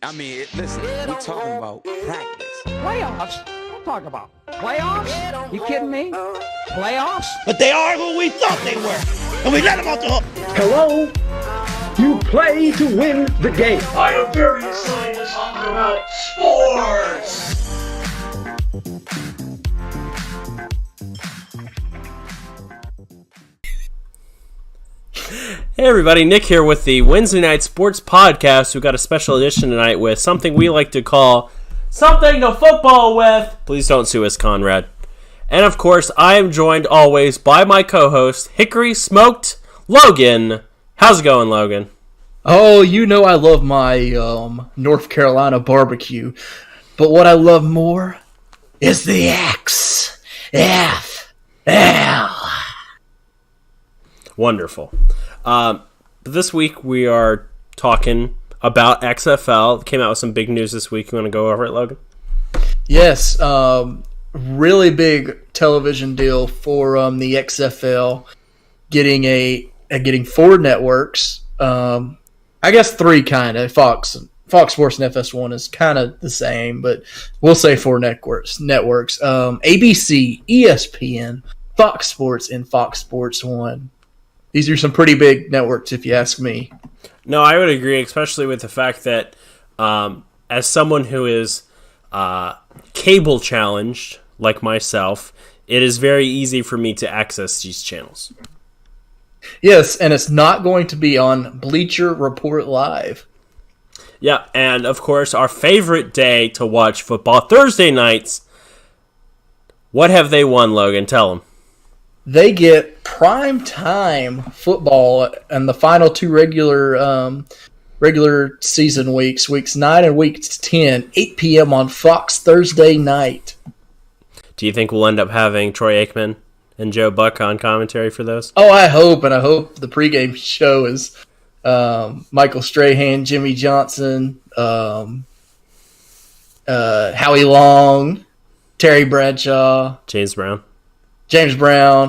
I mean, listen, we're talking about practice. Playoffs? Don't talk about playoffs. You kidding me? Playoffs? But they are who we thought they were, and we let them off the hook. Hello? You play to win the game. I am very excited to talk about sports! Hey everybody, Nick here with the Wednesday Night Sports Podcast. We've got a special edition tonight with something we like to call Something to Football With. Please don't sue us, Conrad. And of course, I am joined always by my co-host, Hickory Smoked Logan. How's it going, Logan? Oh, you know I love my North Carolina barbecue. But what I love more is the XFL. Wonderful. This week we are talking about XFL. Came out with some big news this week. You want to go over it, Logan? Yes, really big television deal for the XFL, getting 4 networks. I guess 3 kind of. Fox Sports and FS1 is kind of the same, but we'll say 4 networks. ABC, ESPN, Fox Sports, and Fox Sports 1. These are some pretty big networks, if you ask me. No, I would agree, especially with the fact that as someone who is cable challenged, like myself, it is very easy for me to access these channels. Yes, and it's not going to be on Bleacher Report Live. Yeah, and of course, our favorite day to watch football, Thursday nights. What have they won, Logan? Tell them. They get prime time football and the final 2 regular season weeks 9 and week 10, 8 p.m. on Fox Thursday night. Do you think we'll end up having Troy Aikman and Joe Buck on commentary for those? Oh, I hope the pregame show is Michael Strahan, Jimmy Johnson, Howie Long, Terry Bradshaw, James Brown.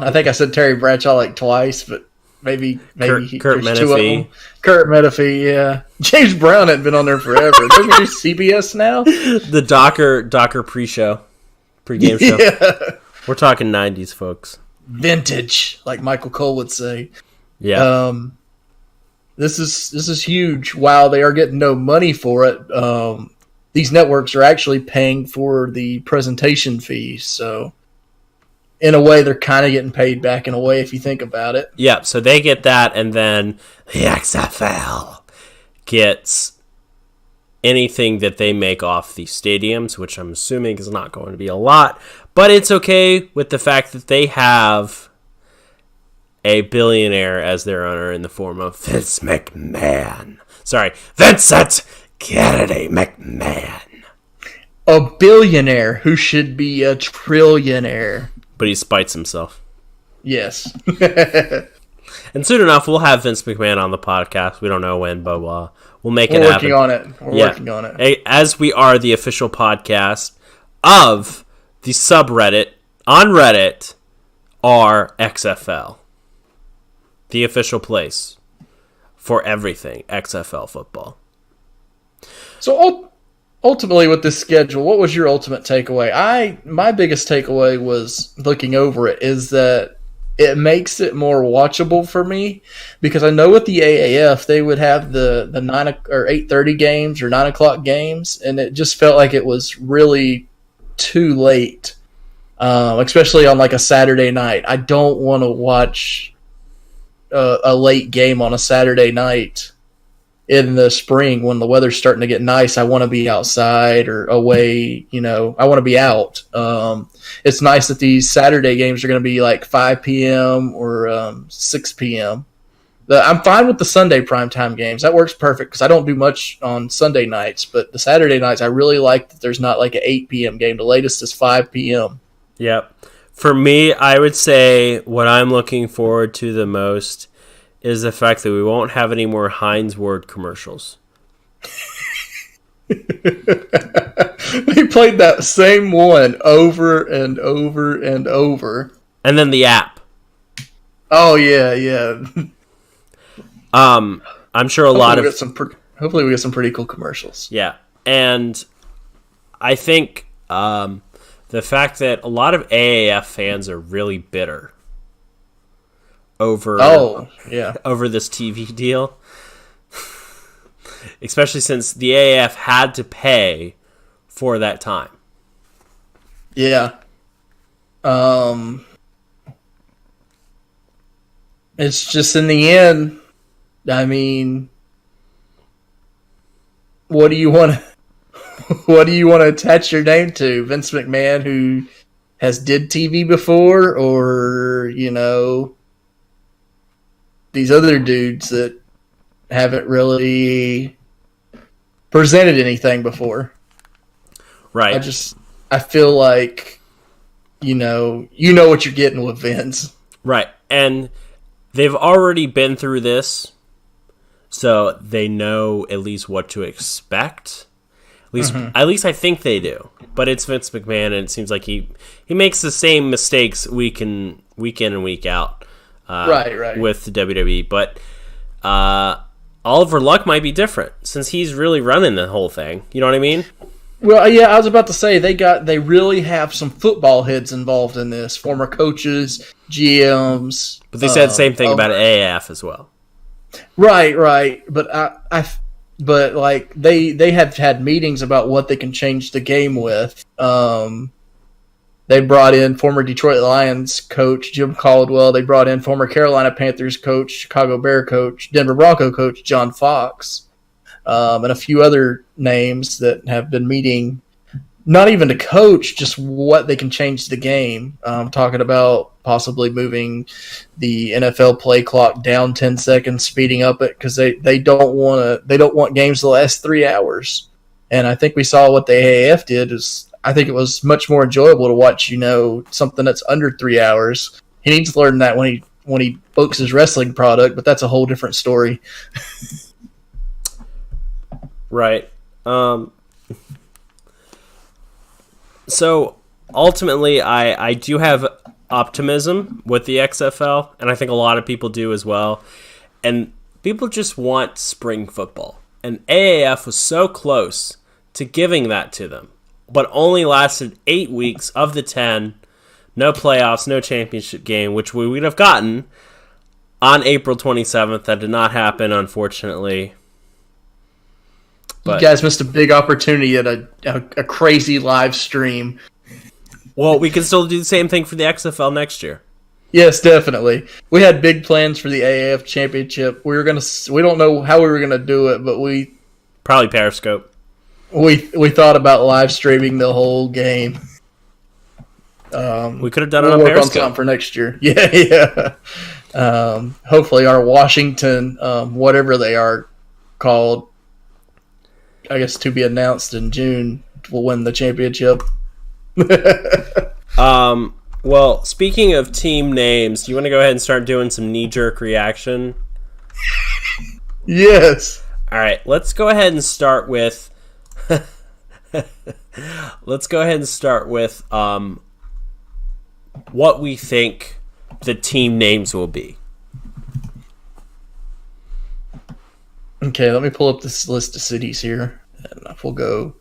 I think I said Terry Bradshaw like twice, but maybe Kurt there's 2 of them. Menefee. Kurt Menefee, yeah. James Brown hadn't been on there forever. Doesn't he do CBS now? The Docker pregame show. Yeah. We're talking 90s, folks. Vintage, like Michael Cole would say. Yeah. This is huge. While they are getting no money for it, these networks are actually paying for the presentation fees, so in a way, they're kind of getting paid back in a way if you think about it. Yeah, so they get that, and then the XFL gets anything that they make off the stadiums, which I'm assuming is not going to be a lot, but it's okay with the fact that they have a billionaire as their owner in the form of Vince McMahon. Sorry, Vincent Kennedy McMahon. A billionaire who should be a trillionaire. But he spites himself. Yes. And soon enough, we'll have Vince McMahon on the podcast. We don't know when, but we'll make it happen. We're working on it. As we are the official podcast of the subreddit on Reddit, our XFL. The official place for everything XFL football. So ultimately, with this schedule, what was your ultimate takeaway? My biggest takeaway was looking over it is that it makes it more watchable for me because I know with the AAF they would have the 9 or 8:30 games or 9 o'clock games, and it just felt like it was really too late, especially on like a Saturday night. I don't want to watch a late game on a Saturday night. In the spring, when the weather's starting to get nice, I want to be outside or away. I want to be out. It's nice that these Saturday games are going to be like 5 p.m. or 6 p.m. I'm fine with the Sunday primetime games. That works perfect because I don't do much on Sunday nights. But the Saturday nights, I really like that there's not like an 8 p.m. game. The latest is 5 p.m. Yep. For me, I would say what I'm looking forward to the most is the fact that we won't have any more Heinz Ward commercials. They played that same one over and over and over. And then the app. Oh, yeah. I'm sure a lot of... Hopefully we get some pretty cool commercials. Yeah. And I think the fact that a lot of AAF fans are really bitter over this TV deal, especially since the AAF had to pay for that time. Yeah. It's just in the end, I mean, what do you want to attach your name to? Vince McMahon, who has did TV before, or, these other dudes that haven't really presented anything before. Right. I feel like, you know what you're getting with Vince. Right. And they've already been through this, so they know at least what to expect. At least I think they do. But it's Vince McMahon, and it seems like he makes the same mistakes week in and week out. Right. With the WWE. But Oliver Luck might be different, since he's really running the whole thing. You know what I mean? Well, yeah, I was about to say they really have some football heads involved in this, former coaches, GMs. But they said the same thing about AAF as well. Right. But but like they have had meetings about what they can change the game with. They brought in former Detroit Lions coach Jim Caldwell. They brought in former Carolina Panthers coach, Chicago Bear coach, Denver Bronco coach John Fox, and a few other names that have been meeting, not even to coach, just what they can change the game. Talking about possibly moving the NFL play clock down 10 seconds, speeding up it, because they don't want games to last 3 hours. And I think we saw what the AAF did. I think it was much more enjoyable to watch, something that's under 3 hours. He needs to learn that when he books his wrestling product, but that's a whole different story. Right. So ultimately, I do have optimism with the XFL, and I think a lot of people do as well. And people just want spring football. And AAF was so close to giving that to them, but only lasted 8 weeks of the 10. No playoffs, no championship game, which we would have gotten on April 27th. That did not happen, unfortunately. But you guys missed a big opportunity at a crazy live stream. Well, we can still do the same thing for the XFL next year. Yes, definitely. We had big plans for the AAF championship. We don't know how we were gonna do it, but we probably Periscope. We thought about live streaming the whole game. We could have done it on Periscope. Work on something for next year. Yeah. Hopefully, our Washington, whatever they are called, I guess to be announced in June, will win the championship. Well, speaking of team names, do you want to go ahead and start doing some knee-jerk reaction? Yes. All right, let's go ahead and start with what we think the team names will be. Okay, let me pull up this list of cities here, and we'll go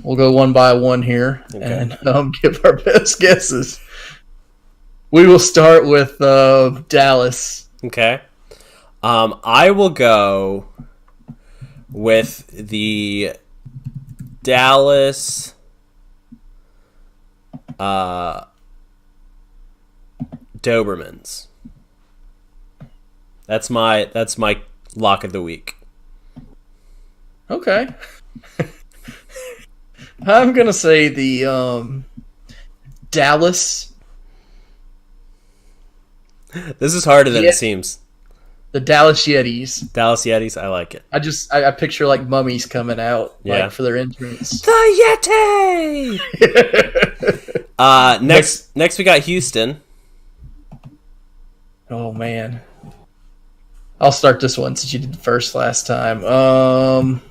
one by one here, and give our best guesses. We will start with Dallas. Okay. I will go with the Dallas Dobermans. That's my lock of the week. Okay. I'm gonna say the Dallas. This is harder than it seems. The Dallas Yetis. Dallas Yetis, I like it. I picture like mummies coming out like for their entrance. The Yeti. Next we got Houston. Oh man. I'll start this one since you did the first last time.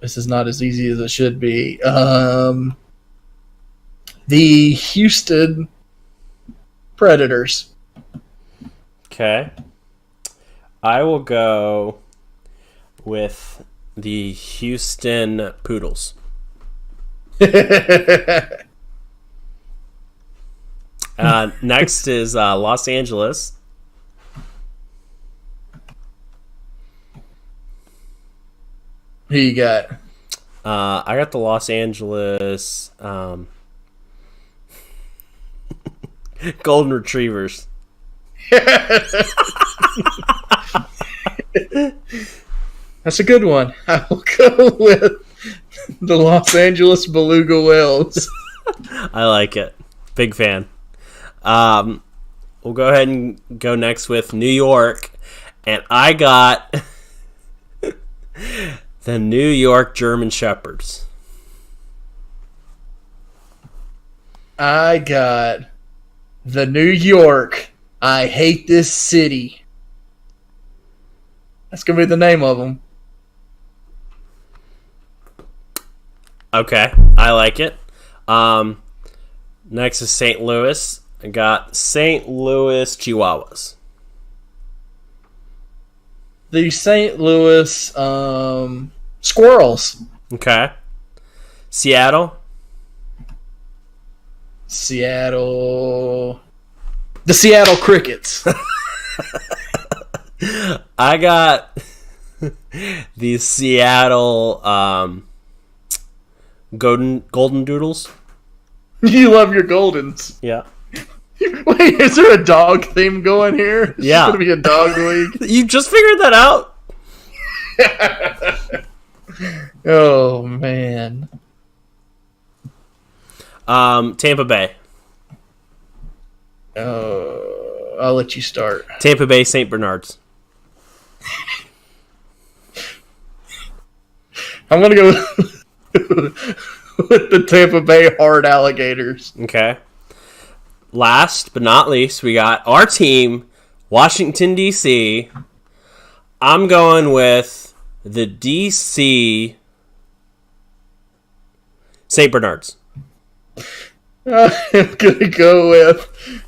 This is not as easy as it should be. The Houston Predators. Okay. I will go with the Houston Poodles. Next is Los Angeles. Who you got? I got the Los Angeles Golden Retrievers. That's a good one. I will go with the Los Angeles Beluga Whales. I like it. Big fan. We'll go ahead and go next with New York. And I got the New York German Shepherds. I got the New York I Hate This City. That's going to be the name of them. Okay, I like it. Next is St. Louis. I got St. Louis Chihuahuas. The St. Louis Squirrels. Okay. Seattle. The Seattle Crickets. I got the Seattle Golden Doodles. You love your Goldens. Yeah. Wait, is there a dog theme going here? Is Yeah. It's going to be a dog league. You just figured that out? Oh, man. Tampa Bay. I'll let you start. Tampa Bay St. Bernards. I'm going to go with the Tampa Bay Hard Alligators. Okay. Last but not least, we got our team, Washington, D.C. I'm going with the D.C. St. Bernards. I'm going to go with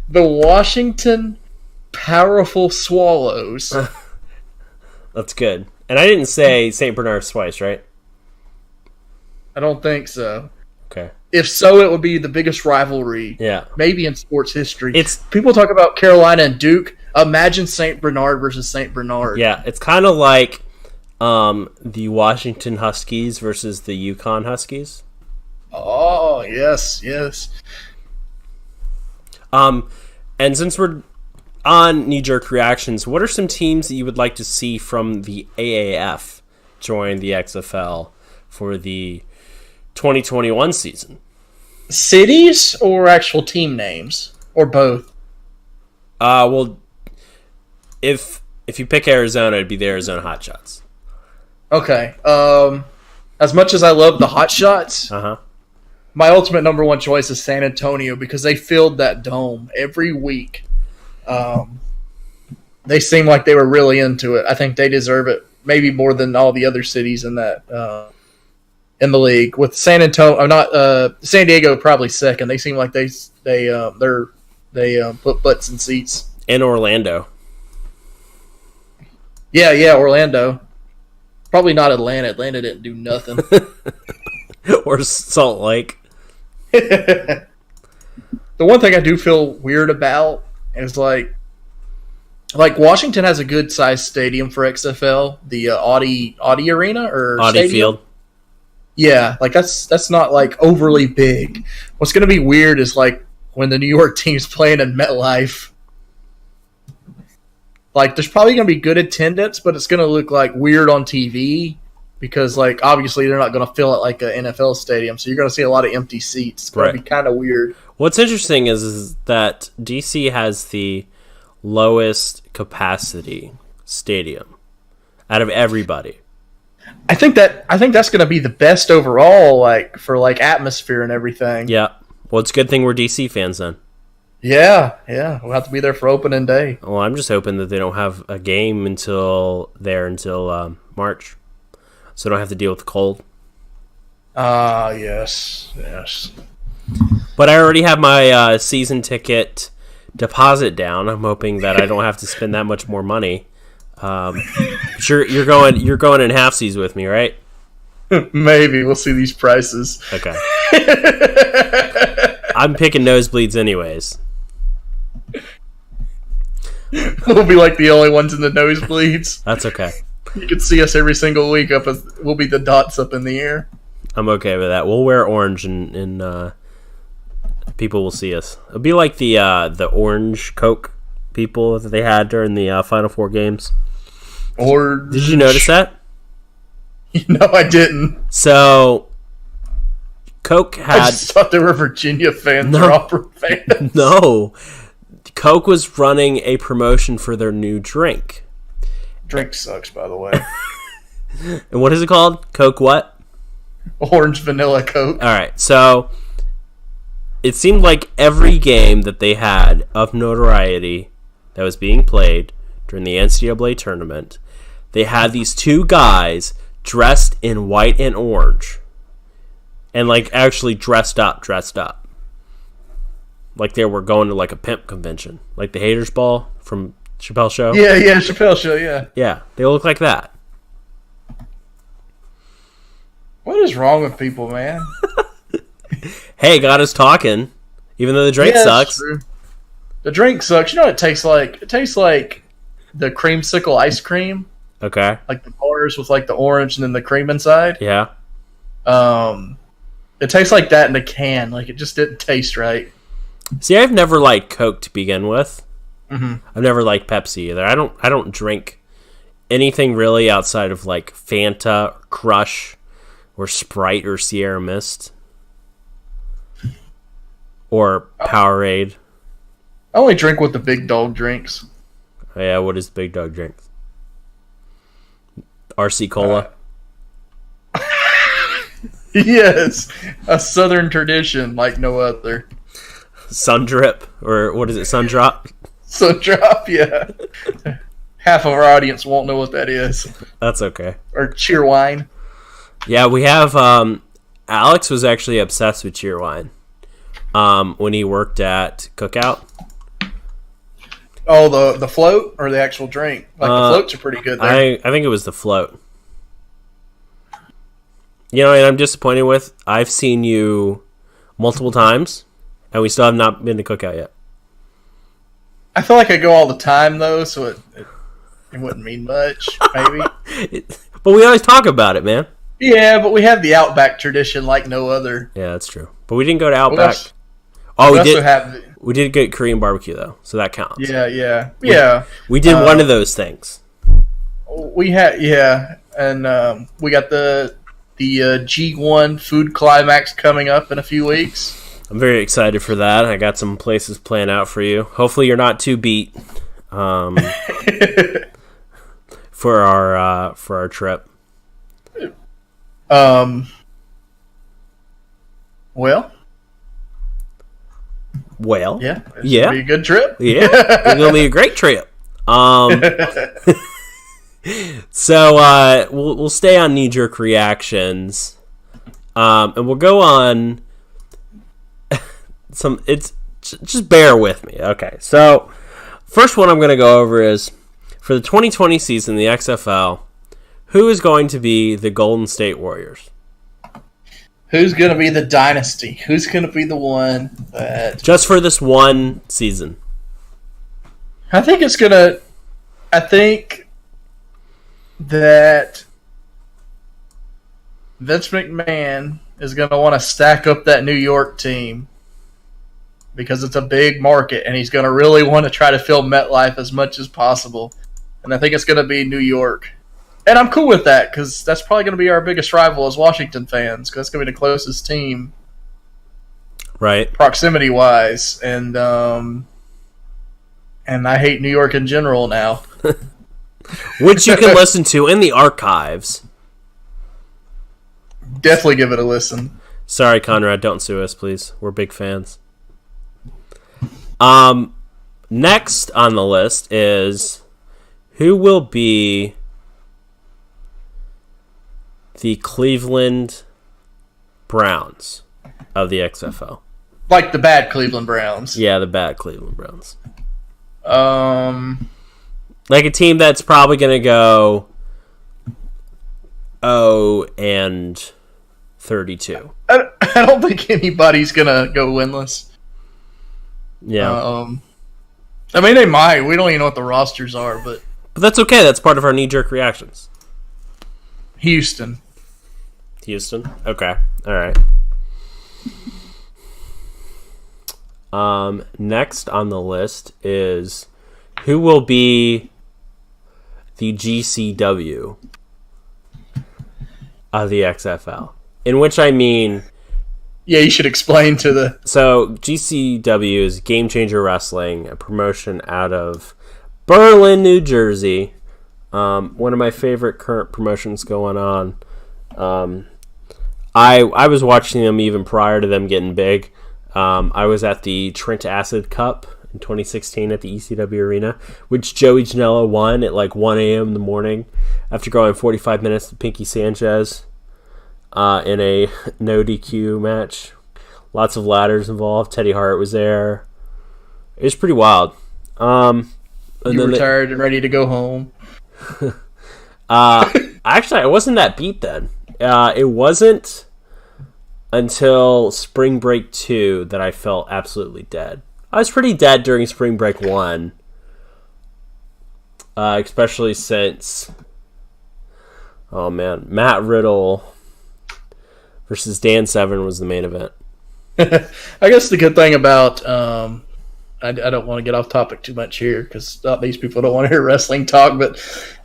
the Washington Powerful Swallows. That's good. And I didn't say St. Bernards twice, right? I don't think so. Okay. If so, it would be the biggest rivalry, Yeah. maybe in sports history. It's People talk about Carolina and Duke. Imagine St. Bernard versus St. Bernard. Yeah, it's kind of like the Washington Huskies versus the Yukon Huskies. Oh, yes, yes. And since we're on knee-jerk reactions, what are some teams that you would like to see from the AAF join the XFL for the 2021 season? Cities or actual team names? Or both? Well, if you pick Arizona, it'd be the Arizona Hotshots. Okay. As much as I love the Hotshots, my ultimate number one choice is San Antonio because they filled that dome every week. They seem like they were really into it. I think they deserve it, maybe more than all the other cities in that in the league. With San Diego probably second. They seem like they put butts in seats. And Orlando. Yeah, Orlando. Probably not Atlanta. Atlanta didn't do nothing. Or Salt Lake. The one thing I do feel weird about is like Washington has a good sized stadium for XFL, the Audi Arena or Audi stadium? Field. Yeah, like that's not like overly big. What's going to be weird is like when the New York team's playing in MetLife. Like there's probably going to be good attendance, but it's going to look like weird on TV because like obviously they're not going to fill it like an NFL stadium, so you're going to see a lot of empty seats. It's going to be kind of weird. What's interesting is that DC has the lowest capacity stadium out of everybody. I think that's going to be the best overall, like for like atmosphere and everything. Yeah. Well, it's a good thing we're DC fans then. Yeah. We'll have to be there for opening day. Well, I'm just hoping that they don't have a game until March, so I don't have to deal with the cold. Yes. But I already have my season ticket deposit down. I'm hoping that I don't have to spend that much more money You're going in halfsies with me, right? Maybe we'll see these prices. Okay. I'm picking nosebleeds anyways. We'll be like the only ones in the nosebleeds. That's okay. You can see us every single week we'll be the dots up in the air. I'm okay with that. We'll wear orange and people will see us. It'll be like the orange Coke people that they had during the Final Four games. Or did you notice that? No, I didn't. So Coke had. I just thought they were Virginia fans or Auburn fans. No, Coke was running a promotion for their new drink. Drink sucks, by the way. And what is it called? Coke what? Orange vanilla Coke. All right, so it seemed like every game that they had of notoriety that was being played during the NCAA tournament, they had these two guys dressed in white and orange. And, like, actually dressed up. Like they were going to, like, a pimp convention. Like the Haters Ball from Chappelle Show. Yeah, Chappelle Show, yeah. Yeah, they look like that. What is wrong with people, man? Hey, got us talking. Even though the drink sucks. True. The drink sucks. You know what it tastes like? It tastes like the creamsicle ice cream. Okay. Like the bars with like the orange and then the cream inside. Yeah. It tastes like that in a can. Like it just didn't taste right. See, I've never liked Coke to begin with. Mm-hmm. I've never liked Pepsi either. I don't drink anything really outside of like Fanta, or Crush, or Sprite, or Sierra Mist, or Powerade. I only drink what the big dog drinks. Oh, yeah, what is the big dog drink? RC Cola. Yes, a Southern tradition like no other. Sun Drip, or what is it? Sun Drop. Sun Drop, yeah. Half of our audience won't know what that is. That's okay. Or Cheerwine. Yeah, we have. Alex was actually obsessed with Cheerwine when he worked at Cookout. Oh, the float or the actual drink? Like the floats are pretty good there. I think it was the float. You know, and I'm disappointed with. I've seen you multiple times, and we still have not been to Cookout yet. I feel like I go all the time though, so it wouldn't mean much, maybe. But we always talk about it, man. Yeah, but we have the Outback tradition like no other. Yeah, that's true. But we didn't go to Outback. We did get Korean barbecue though, so that counts. Yeah. We did one of those things. We had and we got the G1 Food Climax coming up in a few weeks. I'm very excited for that. I got some places planned out for you. Hopefully, you're not too beat for our trip. Well, yeah, it's gonna be a good trip. Yeah, it's gonna be a great trip. So we'll stay on knee-jerk reactions, and we'll go on some. It's just bear with me, okay? So first one I'm gonna go over is for the 2020 season, the XFL. Who is going to be the Golden State Warriors? Who's going to be the dynasty? Who's going to be the one that... Just for this one season. I think that Vince McMahon is going to want to stack up that New York team because it's a big market, and he's going to really want to try to fill MetLife as much as possible. And I think it's going to be New York. And I'm cool with that because that's probably going to be our biggest rival as Washington fans because that's going to be the closest team, right? Proximity-wise, and I hate New York in general now. Which you can listen to in the archives. Definitely give it a listen. Sorry, Conrad, don't sue us, please. We're big fans. Next on the list is who will be the Cleveland Browns of the XFL. Like the bad Cleveland Browns. Yeah, the bad Cleveland Browns. Like a team that's probably going to go 0-32. I don't think anybody's gonna go winless. Yeah. I mean, they might. We don't even know what the rosters are, but that's okay. That's part of our knee-jerk reactions. Houston. Okay. All right. Next on the list is who will be the GCW of the XFL. In which I mean... Yeah, you should explain to the... So, GCW is Game Changer Wrestling, a promotion out of Berlin, New Jersey. One of my favorite current promotions going on. I was watching them even prior to them getting big. I was at the Trent Acid Cup in 2016 at the ECW Arena, which Joey Janela won at like 1 a.m. in the morning after going 45 minutes to Pinky Sanchez. In a no DQ match. Lots of ladders involved. Teddy Hart was there. It was pretty wild. You were tired and ready to go home. Actually, I wasn't that beat then. It wasn't until Spring Break 2 that I felt absolutely dead. I was pretty dead during Spring Break 1. Especially since... Oh, man. Matt Riddle... versus Dan Severn was the main event. I guess the good thing about I don't want to get off topic too much here because these people don't want to hear wrestling talk, but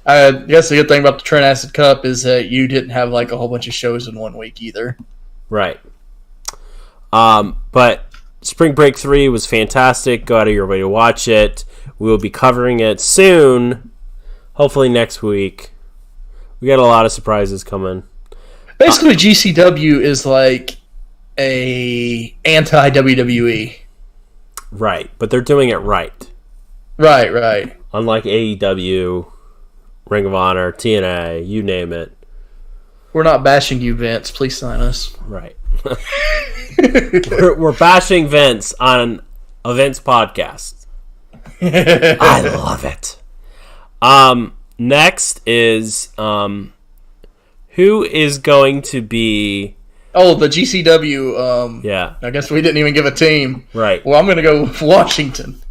I guess the good thing about the Trent Acid Cup is that you didn't have like a whole bunch of shows in 1 week either. Right. But Spring Break 3 was fantastic. Go out of your way to watch it. We will be covering it soon. Hopefully next week. We got a lot of surprises coming. Basically, GCW is like a anti-WWE. Right, but they're doing it right. Right. Unlike AEW, Ring of Honor, TNA, you name it. We're not bashing you, Vince. Please sign us. Right. we're bashing Vince on a Vince podcast. I love it. Next is... who is going to be... Oh, the GCW. Yeah. I guess we didn't even give a team. Right. Well, I'm going to go with Washington.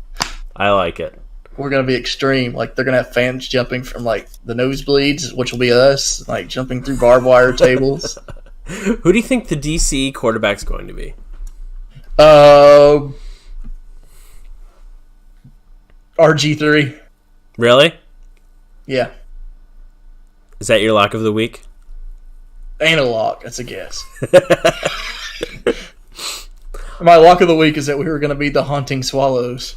I like it. We're going to be extreme. Like, they're going to have fans jumping from, like, the nosebleeds, which will be us, like, jumping through barbed wire tables. Who do you think the DC quarterback's going to be? RG3. Really? Yeah. Is that your lock of the week? Ain't a lock. That's a guess. My lock of the week is that we were going to be the Haunting Swallows.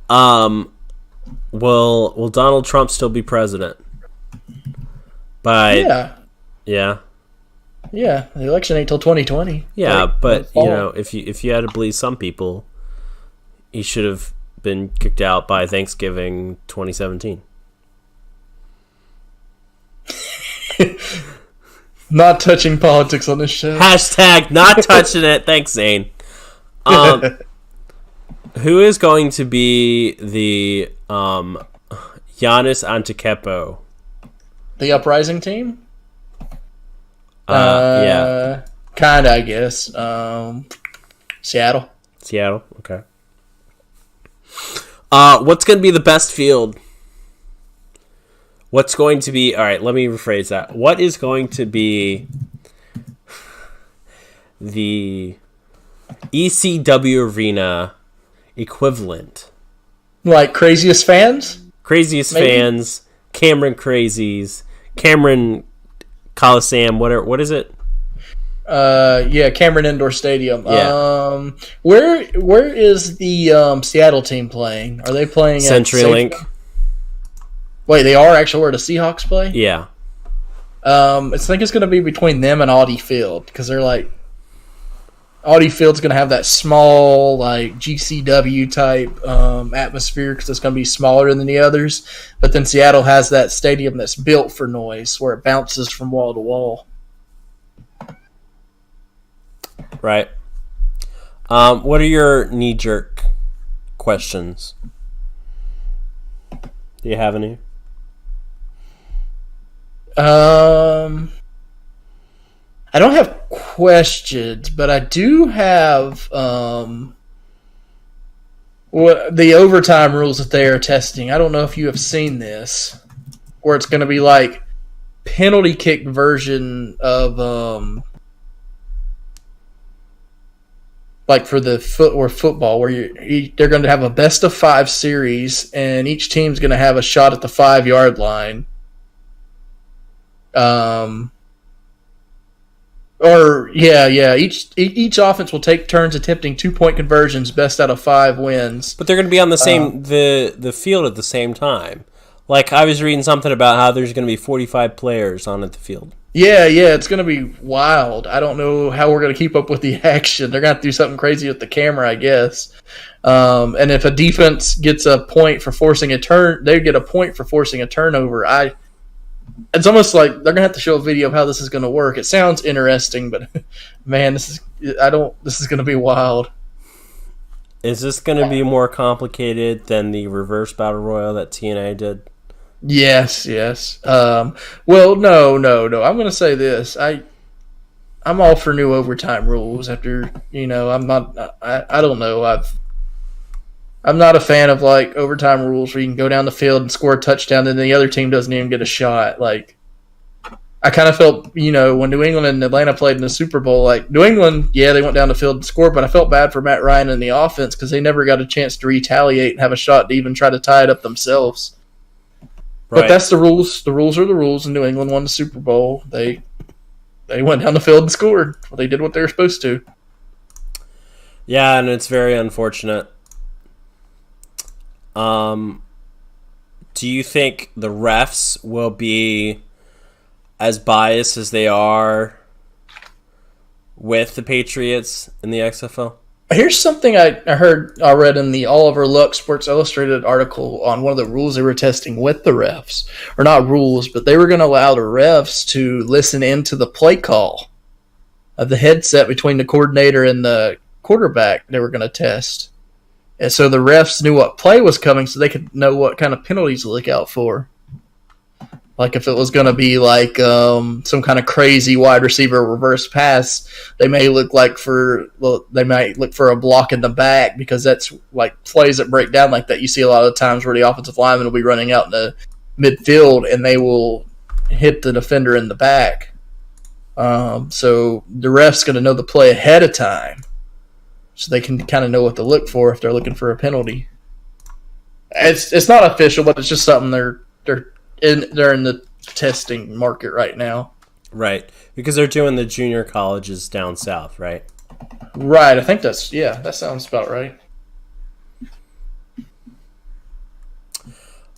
Will Donald Trump still be president? Yeah. Yeah. Yeah. The election ain't till 2020. Yeah, Like, but you know, if you had to believe some people, he should have been kicked out by Thanksgiving 2017. Not touching politics on this show. Hashtag not touching it. Thanks, Zane. Who is going to be the Giannis Antetokounmpo? The Uprising team? Yeah. Kinda, I guess. Seattle. Okay. What's going to be the best field? What's going to be... All right, let me rephrase that. What is going to be the ECW Arena equivalent? Like Craziest Fans? Craziest Maybe. Fans, Cameron Crazies, Cameron Coliseum, what is it? Yeah, Cameron Indoor Stadium. Yeah. Where is the Seattle team playing? Are they playing at CenturyLink? Wait, they are actually where the Seahawks play? Yeah. I think it's going to be between them and Audi Field because they're like Audi Field's going to have that small like GCW type atmosphere because it's going to be smaller than the others. But then Seattle has that stadium that's built for noise where it bounces from wall to wall. Right. What are your knee-jerk questions? Do you have any? I don't have questions, but I do have what the overtime rules that they are testing. I don't know if you have seen this, where it's going to be like penalty kick version of like for the football, where they're going to have a best of 5 series, and each team's going to have a shot at the 5-yard line. Each offense will take turns attempting 2-point conversions, best out of 5 wins. But they're going to be on the same the field at the same time. Like, I was reading something about how there's going to be 45 players on at the field. Yeah, it's going to be wild. I don't know how we're going to keep up with the action. They're going to have to do something crazy with the camera, I guess. And if a defense gets a point for forcing a turn, they get a point for forcing a turnover. It's almost like they're going to have to show a video of how this is going to work. It sounds interesting, but man, this is going to be wild. Is this going to be more complicated than the reverse battle royal that TNA did? Yes. Well, no. I'm going to say this. I'm all for new overtime rules. After I'm not. I don't know. I'm not a fan of like overtime rules where you can go down the field and score a touchdown and the other team doesn't even get a shot. Like, I kind of felt, when New England and Atlanta played in the Super Bowl, like New England, they went down the field and scored, but I felt bad for Matt Ryan and the offense because they never got a chance to retaliate and have a shot to even try to tie it up themselves. Right. But that's the rules. The rules are the rules, and New England won the Super Bowl. They went down the field and scored. They did what they were supposed to. Yeah, and it's very unfortunate. Do you think the refs will be as biased as they are with the Patriots in the XFL? Here's something I read in the Oliver Luck Sports Illustrated article on one of the rules they were testing with the refs. Or not rules, but they were going to allow the refs to listen into the play call of the headset between the coordinator and the quarterback they were going to test. And so the refs knew what play was coming so they could know what kind of penalties to look out for. Like if it was going to be like some kind of crazy wide receiver reverse pass, they might look for a block in the back because that's like plays that break down like that. You see a lot of times where the offensive lineman will be running out in the midfield and they will hit the defender in the back. So the ref's going to know the play ahead of time, so they can kind of know what to look for if they're looking for a penalty. It's not official, but it's just something they're in the testing market right now. Right, because they're doing the junior colleges down south, right? Right, I think that sounds about right.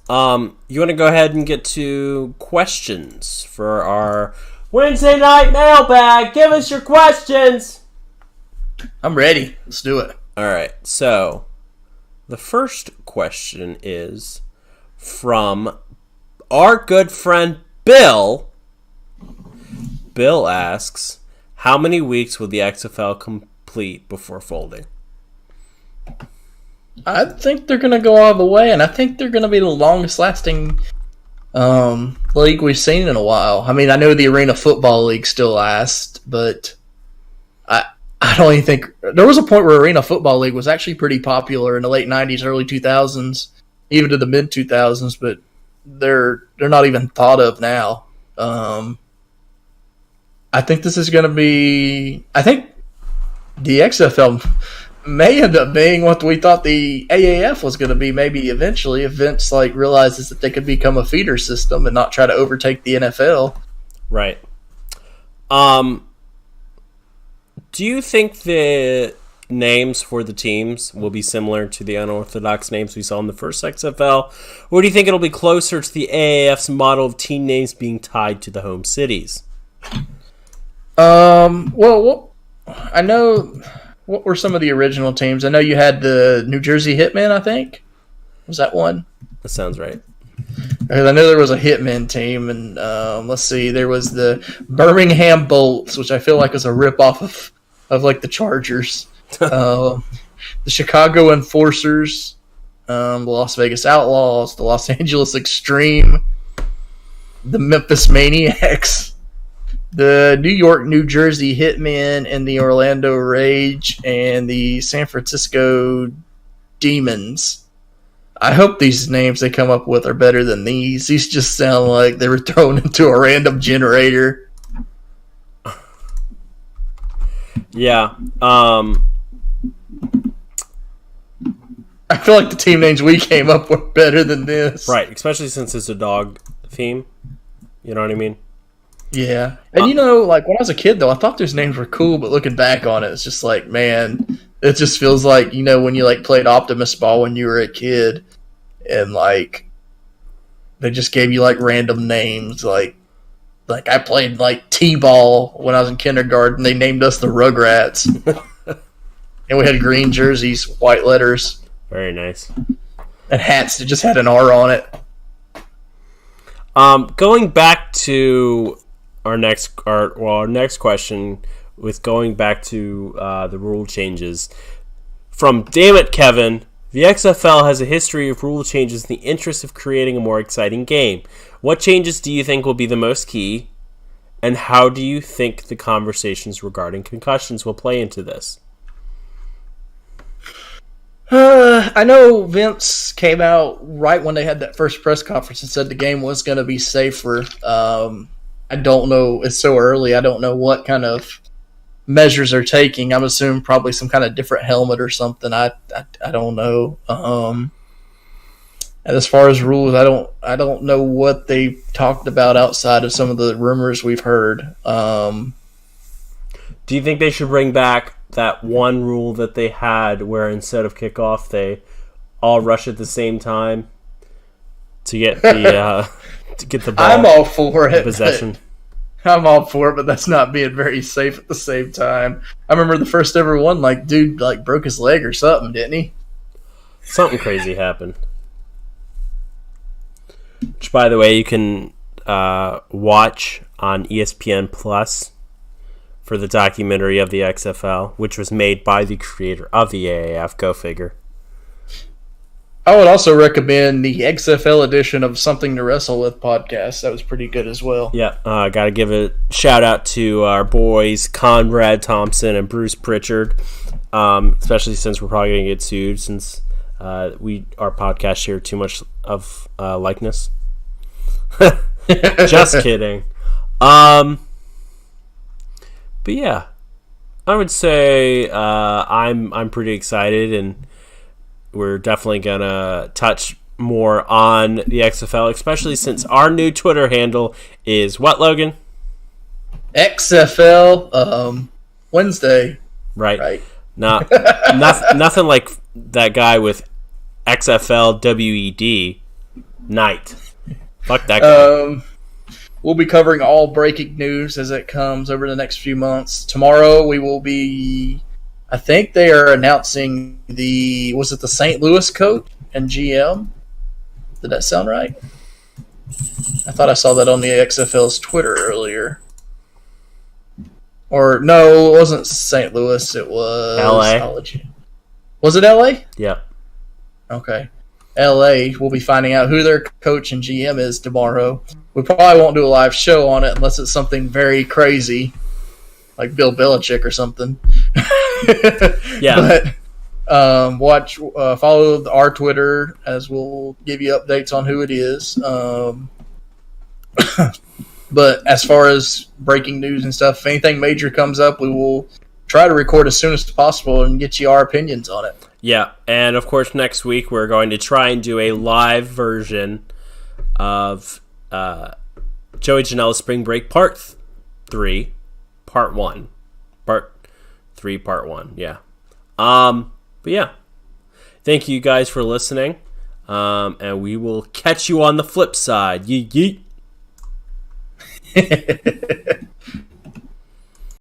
You want to go ahead and get to questions for our Wednesday night mailbag? Give us your questions. I'm ready. Let's do it. All right. So, the first question is from our good friend Bill. Bill asks, how many weeks will the XFL complete before folding? I think they're going to go all the way, and I think they're going to be the longest lasting league we've seen in a while. I mean, I know the Arena Football League still lasts, but I don't even think there was a point where Arena Football League was actually pretty popular in the late 90s, early 2000s, even to the mid 2000s, but they're not even thought of now. I think this is going to be. I think the XFL may end up being what we thought the AAF was going to be. Maybe eventually, if Vince realizes that they could become a feeder system and not try to overtake the NFL. Right. Do you think the names for the teams will be similar to the unorthodox names we saw in the first XFL, or do you think it'll be closer to the AAF's model of team names being tied to the home cities? Well, I know what were some of the original teams. I know you had the New Jersey Hitmen, I think. Was that one? That sounds right. I know there was a Hitmen team, and let's see, there was the Birmingham Bolts, which I feel like is a ripoff of the Chargers. The Chicago Enforcers, the Las Vegas Outlaws, the Los Angeles Extreme, the Memphis Maniacs, the New York, New Jersey Hitmen, and the Orlando Rage, and the San Francisco Demons. I hope these names they come up with are better than these. These just sound like they were thrown into a random generator. Yeah. I feel like the team names we came up with better than this. Right, especially since it's a dog theme. You know what I mean? Yeah. And you know, like when I was a kid though, I thought those names were cool, but looking back on it, it's just like, man, it just feels like, you know, when you like played Optimus Ball when you were a kid and like they just gave you like random names. Like I played like T-ball when I was in kindergarten. They named us the Rugrats. And we had green jerseys, white letters. Very nice. And hats that just had an R on it. Going back to our next question, with going back to the rule changes from Damn It Kevin, the XFL has a history of rule changes in the interest of creating a more exciting game. What changes do you think will be the most key, and how do you think the conversations regarding concussions will play into this? I know Vince came out right when they had that first press conference and said the game was going to be safer. I don't know. It's so early. I don't know what kind of measures they're taking. I'm assuming probably some kind of different helmet or something. I don't know. And as far as rules, I don't know what they talked about outside of some of the rumors we've heard. Do you think they should bring back that one rule that they had where instead of kickoff they all rush at the same time to get the ball? I'm all for it. Possession. I'm all for it, but that's not being very safe at the same time. I remember the first ever one, like dude like broke his leg or something, didn't he? Something crazy happened. Which, by the way, you can watch on ESPN Plus for the documentary of the XFL, which was made by the creator of the AAF. Go figure. I would also recommend the XFL edition of Something to Wrestle With podcast. That was pretty good as well. Yeah, got to give a shout out to our boys Conrad Thompson and Bruce Pritchard, especially since we're probably going to get sued since our podcast share too much of likeness. Just kidding. But yeah, I would say I'm pretty excited, and we're definitely gonna touch more on the XFL, especially since our new Twitter handle is what, Logan? XFL Wednesday. Right. Nothing like that guy with XFL WED night. Fuck that guy. We'll be covering all breaking news as it comes over the next few months. Tomorrow we will be, I think they are announcing the St. Louis coach and GM? Did that sound right? I thought I saw that on the XFL's Twitter earlier. Or, no, it wasn't St. Louis, it was... LA. Was it LA? Yep. Okay. LA, we'll be finding out who their coach and GM is tomorrow. We probably won't do a live show on it unless it's something very crazy, like Bill Belichick or something. Yeah. But follow our Twitter as we'll give you updates on who it is. But as far as breaking news and stuff, if anything major comes up, we will try to record as soon as possible and get you our opinions on it. Yeah, and of course next week we're going to try and do a live version of Joey Janela's Spring Break Part 3, Part 1. Part 3, Part 1, yeah. But yeah, thank you guys for listening, and we will catch you on the flip side. Yeet yeet.